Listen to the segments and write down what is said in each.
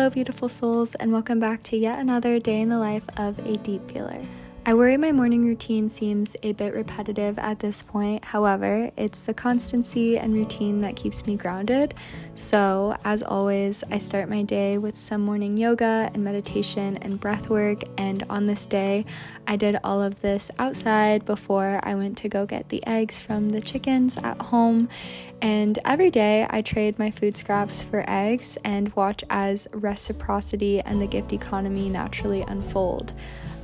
Hello beautiful souls, and welcome back to yet another day in the life of a deep feeler. I worry my morning routine seems a bit repetitive at this point. However, it's the constancy and routine that keeps me grounded. So, as always, I start my day with some morning yoga and meditation and breath work, and on this day, I did all of this outside before I went to go get the eggs from the chickens at home. And every day, I trade my food scraps for eggs and watch as reciprocity and the gift economy naturally unfold.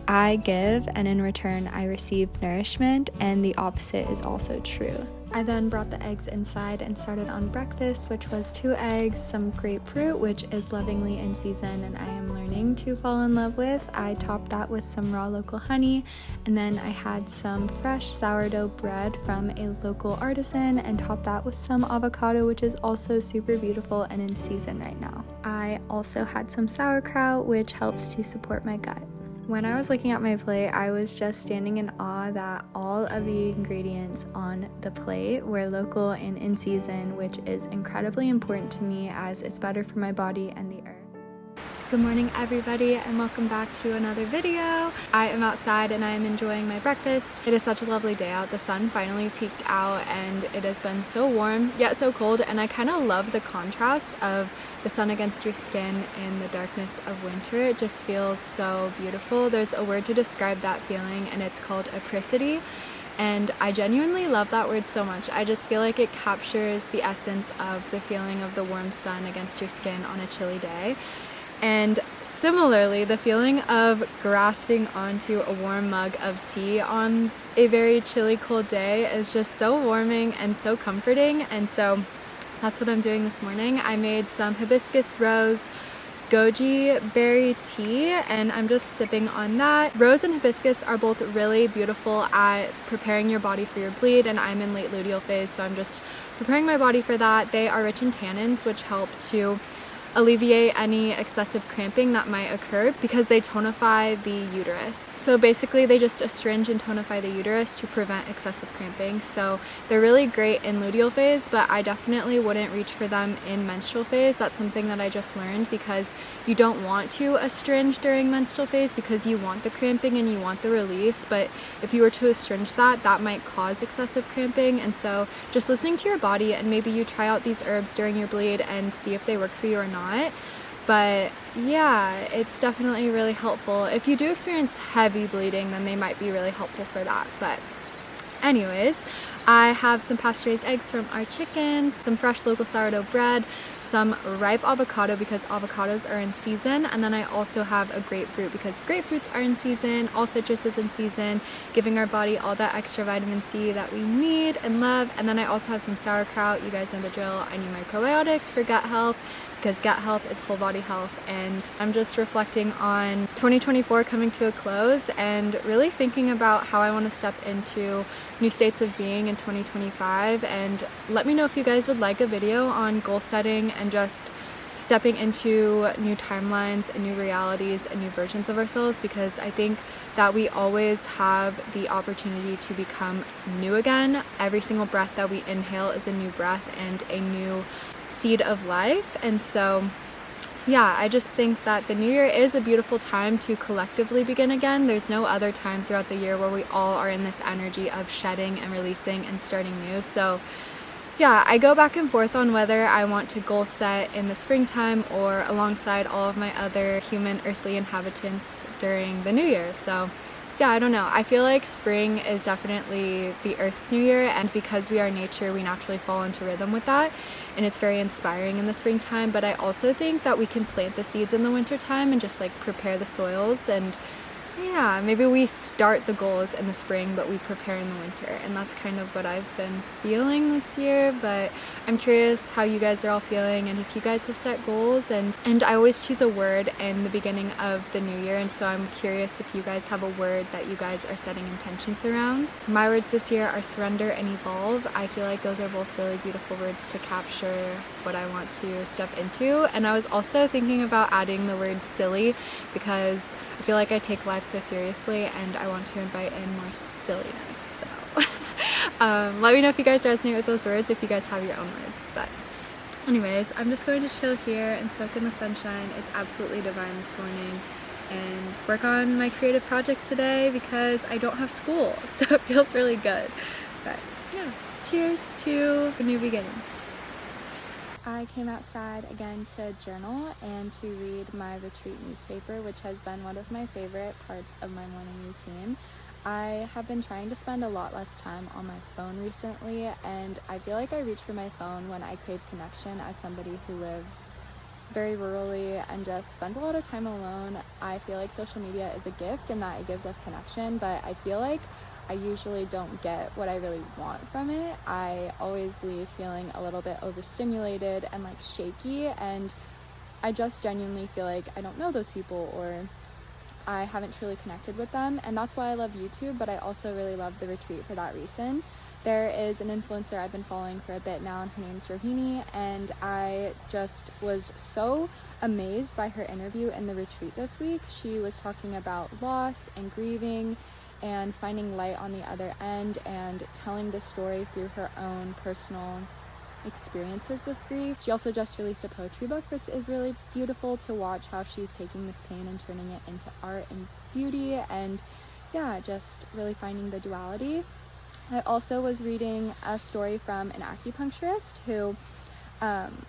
I give, and in return, I receive nourishment, and the opposite is also true. I then brought the eggs inside and started on breakfast, which was 2 eggs, some grapefruit, which is lovingly in season and I am learning to fall in love with. I topped that with some raw local honey, and then I had some fresh sourdough bread from a local artisan and topped that with some avocado, which is also super beautiful and in season right now. I also had some sauerkraut, which helps to support my gut. When I was looking at my plate, I was just standing in awe that all of the ingredients on the plate were local and in season, which is incredibly important to me as it's better for my body and the earth. Good morning everybody, and welcome back to another video. I am outside and I am enjoying my breakfast. It is such a lovely day out. The sun finally peeked out and it has been so warm yet so cold, and I kind of love the contrast of the sun against your skin in the darkness of winter. It just feels so beautiful. There's a word to describe that feeling and it's called apricity. And I genuinely love that word so much. I just feel like it captures the essence of the feeling of the warm sun against your skin on a chilly day. And similarly, the feeling of grasping onto a warm mug of tea on a very chilly, cold day is just so warming and so comforting. And so that's what I'm doing this morning. I made some hibiscus rose goji berry tea and I'm just sipping on that. Rose and hibiscus are both really beautiful at preparing your body for your bleed, and I'm in late luteal phase, so I'm just preparing my body for that. They are rich in tannins, which help to alleviate any excessive cramping that might occur because they tonify the uterus. So basically they just astringe and tonify the uterus to prevent excessive cramping. So they're really great in luteal phase, but I definitely wouldn't reach for them in menstrual phase. That's something that I just learned, because you don't want to astringe during menstrual phase because you want the cramping and you want the release, but if you were to astringe that might cause excessive cramping. And so just listening to your body, and maybe you try out these herbs during your bleed and see if they work for you or not. But yeah, it's definitely really helpful. If you do experience heavy bleeding, then they might be really helpful for that. But anyways, I have some pasture-raised eggs from our chickens, some fresh local sourdough bread, some ripe avocado because avocados are in season, and then I also have a grapefruit because grapefruits are in season. All citrus is in season, giving our body all that extra vitamin C that we need and love. And then I also have some sauerkraut. You guys know the drill. I need my probiotics for gut health, because gut health is whole body health. And I'm just reflecting on 2024 coming to a close and really thinking about how I want to step into new states of being in 2025. And let me know if you guys would like a video on goal setting and just stepping into new timelines and new realities and new versions of ourselves, because I think that we always have the opportunity to become new again. Every single breath that we inhale is a new breath and a new seed of life. And so yeah, I just think that the new year is a beautiful time to collectively begin again. There's no other time throughout the year where we all are in this energy of shedding and releasing and starting new. So yeah, I go back and forth on whether I want to goal set in the springtime or alongside all of my other human earthly inhabitants during the new year. So yeah, I don't know. I feel like spring is definitely the Earth's new year, and because we are nature, we naturally fall into rhythm with that, and it's very inspiring in the springtime. But I also think that we can plant the seeds in the wintertime and just like prepare the soils, and yeah, maybe we start the goals in the spring, but we prepare in the winter. And that's kind of what I've been feeling this year. But I'm curious how you guys are all feeling and if you guys have set goals. And I always choose a word in the beginning of the new year. And so I'm curious if you guys have a word that you guys are setting intentions around. My words this year are surrender and evolve. I feel like those are both really beautiful words to capture what I want to step into. And I was also thinking about adding the word silly, because I feel like I take life so seriously and I want to invite in more silliness. So let me know if you guys resonate with those words, if you guys have your own words. But Anyways, I'm just going to chill here and soak in the sunshine. It's absolutely divine this morning, and work on my creative projects today because I don't have school, so it feels really good. But yeah, cheers to new beginnings. I came outside again to journal and to read my retreat newspaper, which has been one of my favorite parts of my morning routine. I have been trying to spend a lot less time on my phone recently, and I feel like I reach for my phone when I crave connection as somebody who lives very rurally and just spends a lot of time alone. I feel like social media is a gift in that it gives us connection, but I feel like I usually don't get what I really want from it. I always leave feeling a little bit overstimulated and like shaky, and I just genuinely feel like I don't know those people or I haven't truly connected with them, and that's why I love YouTube, but I also really love the retreat for that reason. There is an influencer I've been following for a bit now, and her name's Rohini, and I just was so amazed by her interview in the retreat this week. She was talking about loss and grieving and finding light on the other end and telling the story through her own personal experiences with grief. She also just released a poetry book, which is really beautiful to watch how she's taking this pain and turning it into art and beauty, and yeah, just really finding the duality. I also was reading a story from an acupuncturist who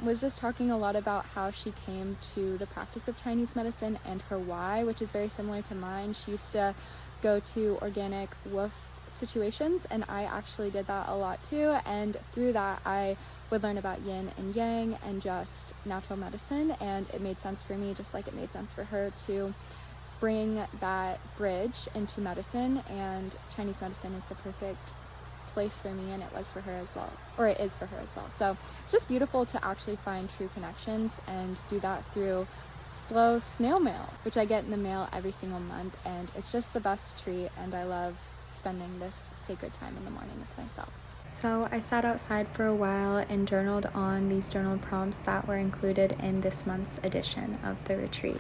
was just talking a lot about how she came to the practice of Chinese medicine and her why, which is very similar to mine. She used to go to organic woof situations, and I actually did that a lot too, and through that I would learn about yin and yang and just natural medicine, and it made sense for me, just like it made sense for her, to bring that bridge into medicine, and Chinese medicine is the perfect place for me, and it was for her as well, or it is for her as well. So it's just beautiful to actually find true connections and do that through slow snail mail, which I get in the mail every single month, and it's just the best treat, and I love spending this sacred time in the morning with myself. So I sat outside for a while and journaled on these journal prompts that were included in this month's edition of the retreat.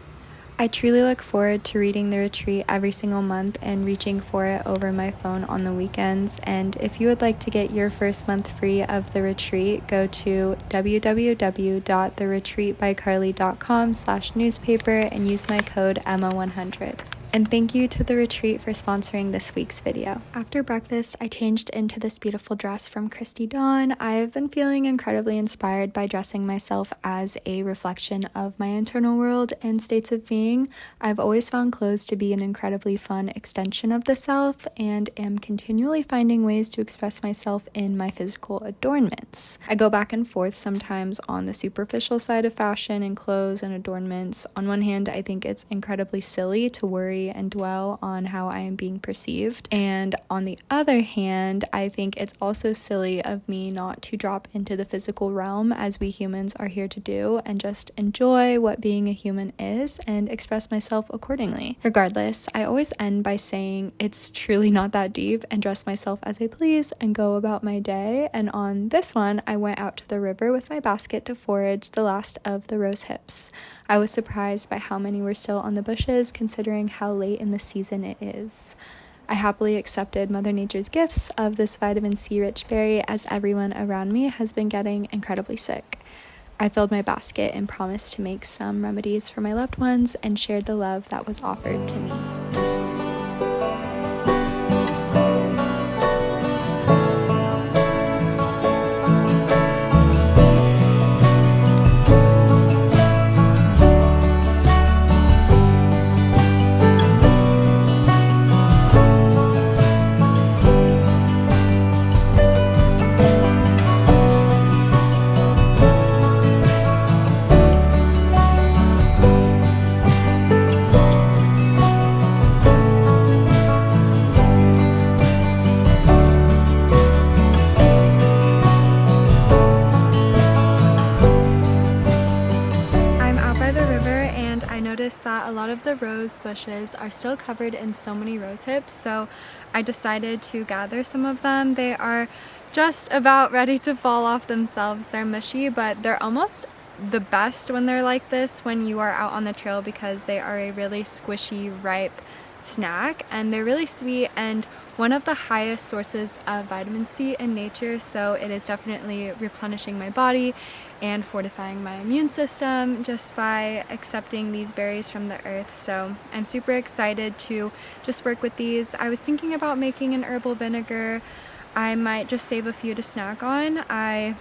I truly look forward to reading the retreat every single month and reaching for it over my phone on the weekends. And if you would like to get your first month free of the retreat, go to www.theretreatbycarly.com/newspaper and use my code EMMA100. And thank you to the retreat for sponsoring this week's video. After breakfast, I changed into this beautiful dress from Christy Dawn. I've been feeling incredibly inspired by dressing myself as a reflection of my internal world and states of being. I've always found clothes to be an incredibly fun extension of the self, and am continually finding ways to express myself in my physical adornments. I go back and forth sometimes on the superficial side of fashion and clothes and adornments. On one hand, I think it's incredibly silly to worry and dwell on how I am being perceived, and on the other hand, I think it's also silly of me not to drop into the physical realm, as we humans are here to do, and just enjoy what being a human is and express myself accordingly. Regardless, I always end by saying it's truly not that deep, and dress myself as I please and go about my day. And on this one, I went out to the river with my basket to forage the last of the rose hips. I was surprised by how many were still on the bushes, considering how late in the season it is. I happily accepted Mother Nature's gifts of this vitamin C rich berry, as everyone around me has been getting incredibly sick. I filled my basket and promised to make some remedies for my loved ones and shared the love that was offered to me. That a lot of the rose bushes are still covered in so many rose hips, so I decided to gather some of them. They are just about ready to fall off themselves. They're mushy, but they're almost the best when they're like this when you are out on the trail, because they are a really squishy, ripe, snack, and they're really sweet and one of the highest sources of vitamin C in nature, so it is definitely replenishing my body and fortifying my immune system just by accepting these berries from the earth. So I'm super excited to just work with these. I was thinking about making an herbal vinegar. I might just save a few to snack on. I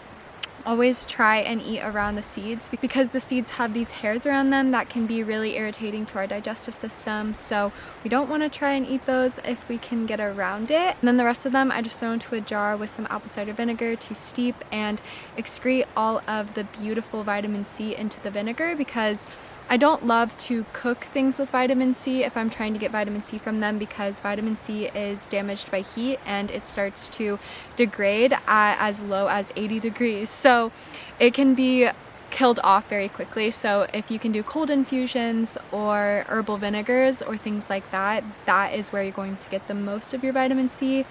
always try and eat around the seeds because the seeds have these hairs around them that can be really irritating to our digestive system, so we don't want to try and eat those if we can get around it. And then the rest of them I just throw into a jar with some apple cider vinegar to steep and excrete all of the beautiful vitamin C into the vinegar, because I don't love to cook things with vitamin C if I'm trying to get vitamin C from them, because vitamin C is damaged by heat and it starts to degrade at as low as 80 degrees. So it can be killed off very quickly. So if you can do cold infusions or herbal vinegars or things like that, that is where you're going to get the most of your vitamin C.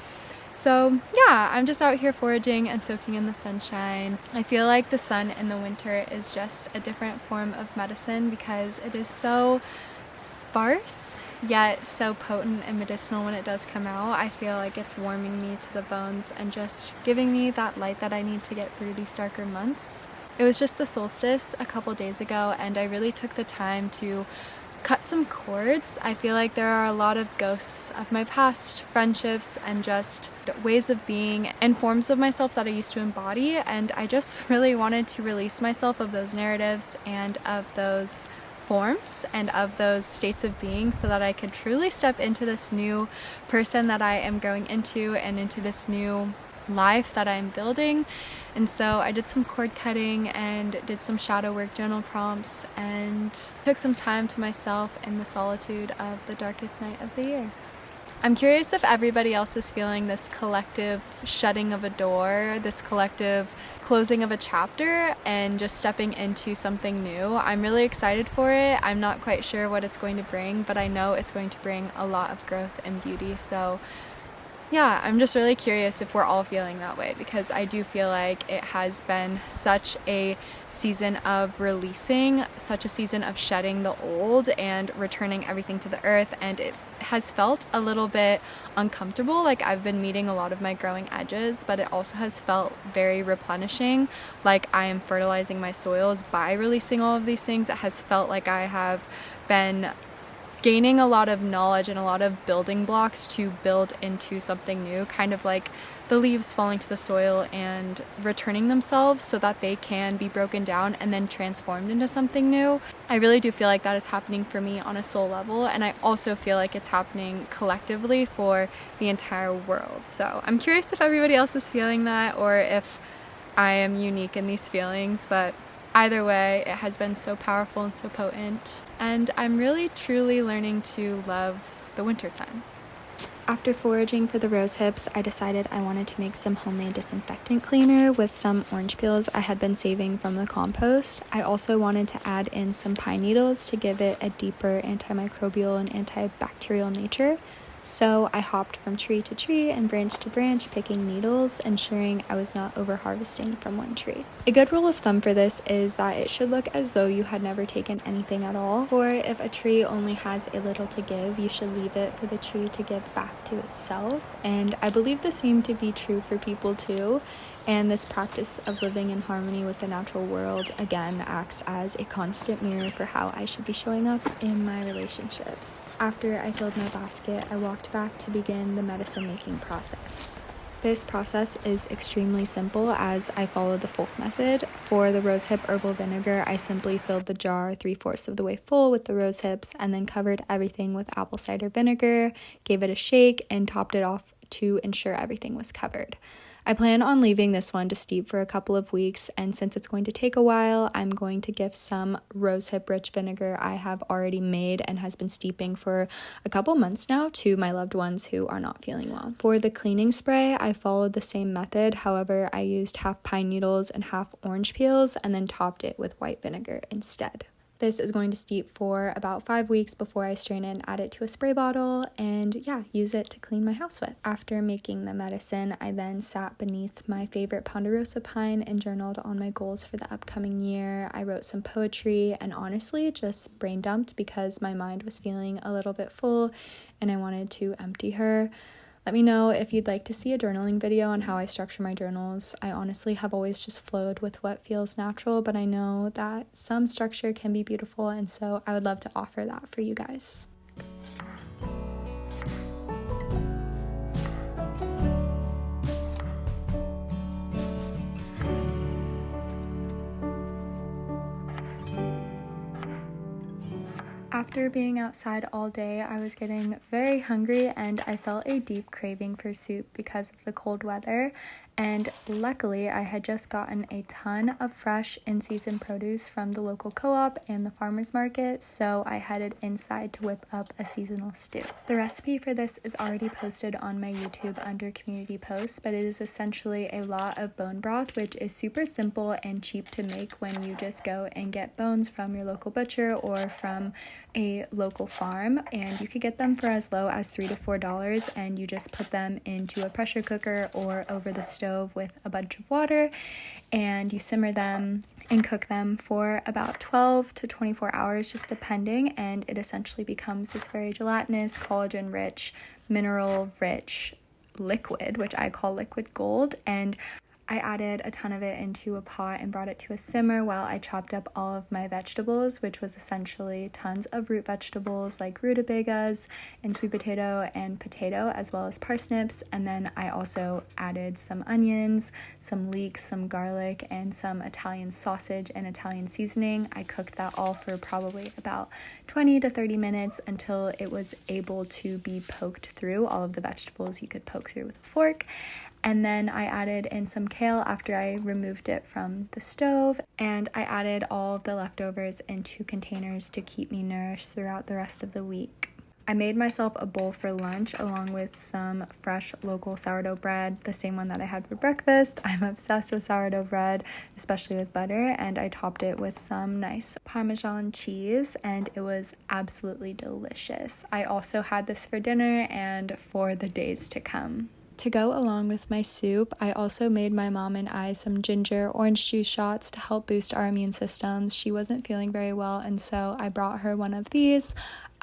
So yeah, I'm just out here foraging and soaking in the sunshine. I feel like the sun in the winter is just a different form of medicine because it is so sparse yet so potent and medicinal when it does come out. I feel like it's warming me to the bones and just giving me that light that I need to get through these darker months. It was just the solstice a couple days ago and I really took the time to cut some cords. I feel like there are a lot of ghosts of my past friendships and just ways of being and forms of myself that I used to embody, and I just really wanted to release myself of those narratives and of those forms and of those states of being so that I could truly step into this new person that I am growing into and into this new life that I'm building. And so I did some cord cutting and did some shadow work journal prompts and took some time to myself in the solitude of the darkest night of the year. I'm curious if everybody else is feeling this collective shutting of a door, this collective closing of a chapter and just stepping into something new. I'm really excited for it. I'm not quite sure what it's going to bring, but I know it's going to bring a lot of growth and beauty. So yeah, I'm just really curious if we're all feeling that way, because I do feel like it has been such a season of releasing, such a season of shedding the old and returning everything to the earth, and it has felt a little bit uncomfortable. Like I've been meeting a lot of my growing edges, but it also has felt very replenishing, like I am fertilizing my soils by releasing all of these things. It has felt like I have been gaining a lot of knowledge and a lot of building blocks to build into something new, kind of like the leaves falling to the soil and returning themselves so that they can be broken down and then transformed into something new. I really do feel like that is happening for me on a soul level, and I also feel like it's happening collectively for the entire world. So I'm curious if everybody else is feeling that or if I am unique in these feelings, but either way, it has been so powerful and so potent, and I'm really truly learning to love the wintertime. After foraging for the rose hips, I decided I wanted to make some homemade disinfectant cleaner with some orange peels I had been saving from the compost. I also wanted to add in some pine needles to give it a deeper antimicrobial and antibacterial nature. So I hopped from tree to tree and branch to branch picking needles, ensuring I was not over harvesting from one tree. A good rule of thumb for this is that it should look as though you had never taken anything at all. Or if a tree only has a little to give, you should leave it for the tree to give back to itself. And I believe the same to be true for people too. And this practice of living in harmony with the natural world, again, acts as a constant mirror for how I should be showing up in my relationships. After I filled my basket, I walked back to begin the medicine making process. This process is extremely simple as I follow the folk method. For the rosehip herbal vinegar, I simply filled the jar 3/4 of the way full with the rose hips and then covered everything with apple cider vinegar, gave it a shake, and topped it off to ensure everything was covered. I plan on leaving this one to steep for a couple of weeks, and since it's going to take a while, I'm going to give some rosehip rich vinegar I have already made and has been steeping for a couple months now to my loved ones who are not feeling well. For the cleaning spray, I followed the same method. However, I used half pine needles and half orange peels and then topped it with white vinegar instead. This is going to steep for about 5 weeks before I strain it and add it to a spray bottle and use it to clean my house with. After making the medicine, I then sat beneath my favorite ponderosa pine and journaled on my goals for the upcoming year. I wrote some poetry and honestly just brain dumped because my mind was feeling a little bit full and I wanted to empty her. Let me know if you'd like to see a journaling video on how I structure my journals. I honestly have always just flowed with what feels natural, but I know that some structure can be beautiful, and so I would love to offer that for you guys. After being outside all day, I was getting very hungry and I felt a deep craving for soup because of the cold weather. And luckily, I had just gotten a ton of fresh in-season produce from the local co-op and the farmer's market, so I headed inside to whip up a seasonal stew. The recipe for this is already posted on my YouTube under community posts, but it is essentially a lot of bone broth, which is super simple and cheap to make when you just go and get bones from your local butcher or from a local farm, and you could get them for as low as $3 to $4, and you just put them into a pressure cooker or over the stove with a bunch of water, and you simmer them and cook them for about 12 to 24 hours, just depending, and it essentially becomes this very gelatinous, collagen-rich, mineral-rich liquid, which I call liquid gold. And I added a ton of it into a pot and brought it to a simmer while I chopped up all of my vegetables, which was essentially tons of root vegetables like rutabagas and sweet potato and potato, as well as parsnips. And then I also added some onions, some leeks, some garlic, and some Italian sausage and Italian seasoning. I cooked that all for probably about 20 to 30 minutes until it was able to be poked through. All of the vegetables you could poke through with a fork. And then I added in some kale after I removed it from the stove, and I added all of the leftovers into containers to keep me nourished throughout the rest of the week. I made myself a bowl for lunch along with some fresh local sourdough bread, the same one that I had for breakfast. I'm obsessed with sourdough bread, especially with butter, and I topped it with some nice Parmesan cheese, and it was absolutely delicious. I also had this for dinner and for the days to come. To go along with my soup, I also made my mom and I some ginger orange juice shots to help boost our immune systems. She wasn't feeling very well, and so I brought her one of these.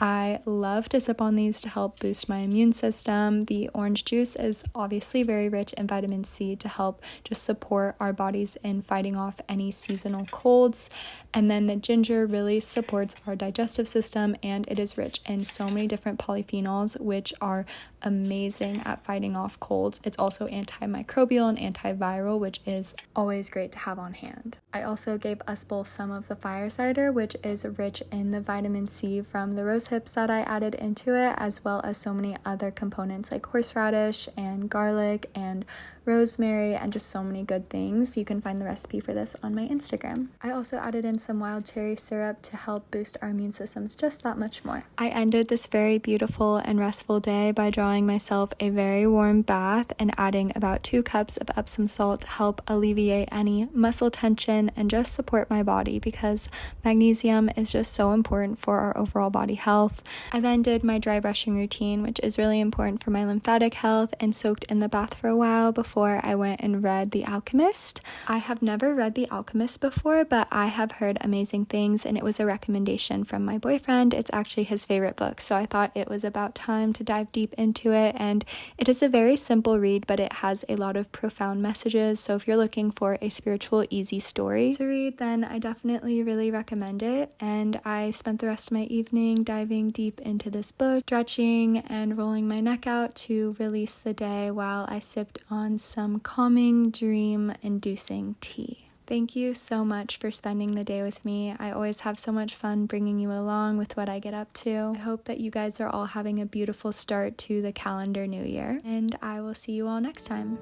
I love to sip on these to help boost my immune system. The orange juice is obviously very rich in vitamin C to help just support our bodies in fighting off any seasonal colds. And then the ginger really supports our digestive system, and it is rich in so many different polyphenols, which are amazing at fighting off colds. It's also antimicrobial and antiviral, which is always great to have on hand. I also gave us both some of the fire cider, which is rich in the vitamin C from the rose hips that I added into it, as well as so many other components like horseradish and garlic and rosemary and just so many good things. You can find the recipe for this on my Instagram. I also added in some wild cherry syrup to help boost our immune systems just that much more. I ended this very beautiful and restful day by drawing myself a very warm bath and adding about 2 cups of Epsom salt to help alleviate any muscle tension and just support my body, because magnesium is just so important for our overall body health. I then did my dry brushing routine, which is really important for my lymphatic health, and soaked in the bath for a while before I went and read The Alchemist. I have never read The Alchemist before, but I have heard amazing things, and it was a recommendation from my boyfriend. It's actually his favorite book, so I thought it was about time to dive deep into it. And it is a very simple read, but it has a lot of profound messages. So if you're looking for a spiritual, easy story to read, then I definitely really recommend it. And I spent the rest of my evening diving deep into this book, stretching and rolling my neck out to release the day while I sipped on some calming, dream-inducing tea. Thank you so much for spending the day with me. I always have so much fun bringing you along with what I get up to. I hope that you guys are all having a beautiful start to the calendar new year, and I will see you all next time.